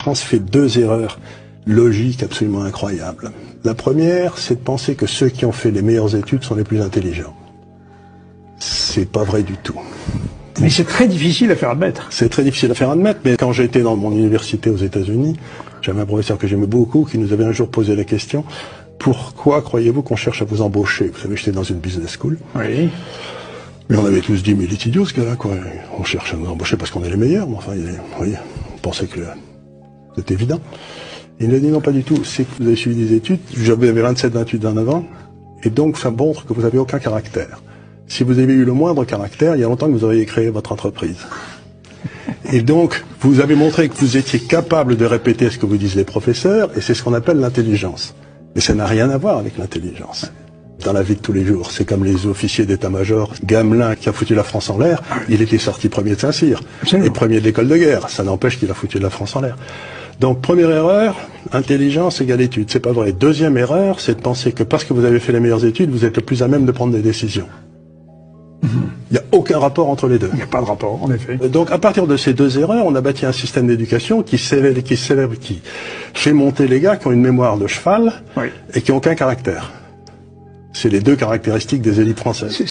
France fait deux erreurs logiques absolument incroyables. La première, c'est de penser que ceux qui ont fait les meilleures études sont les plus intelligents. C'est pas vrai du tout. Mais c'est très difficile à faire admettre. C'est très difficile à faire admettre, mais quand j'étais dans mon université aux États-Unis, j'avais un professeur que j'aimais beaucoup qui nous avait un jour posé la question: pourquoi croyez-vous qu'on cherche à vous embaucher? Vous savez, j'étais dans une business school. Oui. Mais on avait tous dit, mais il est idiot ce gars-là, quoi. On cherche à nous embaucher parce qu'on est les meilleurs. Mais enfin, vous voyez, on pensait que c'était évident. Il nous a dit non, pas du tout. C'est que vous avez suivi des études. J'avais 27-28 ans avant. Et donc, ça montre que vous n'avez aucun caractère. Si vous avez eu le moindre caractère, il y a longtemps que vous auriez créé votre entreprise. Et donc, vous avez montré que vous étiez capable de répéter ce que vous disent les professeurs, et c'est ce qu'on appelle l'intelligence. Mais ça n'a rien à voir avec l'intelligence. Dans la vie de tous les jours, c'est comme les officiers d'état-major. Gamelin, qui a foutu la France en l'air, il était sorti premier de Saint-Cyr, et premier de l'école de guerre. Ça n'empêche qu'il a foutu la France en l'air. Donc, première erreur, intelligence égale études. C'est pas vrai. Deuxième erreur, c'est de penser que parce que vous avez fait les meilleures études, vous êtes le plus à même de prendre des décisions. Il n'y a aucun rapport entre les deux. Il n'y a pas de rapport, en effet. Donc, à partir de ces deux erreurs, on a bâti un système d'éducation qui fait monter les gars qui ont une mémoire de cheval, oui, et qui n'ont aucun caractère. C'est les deux caractéristiques des élites françaises.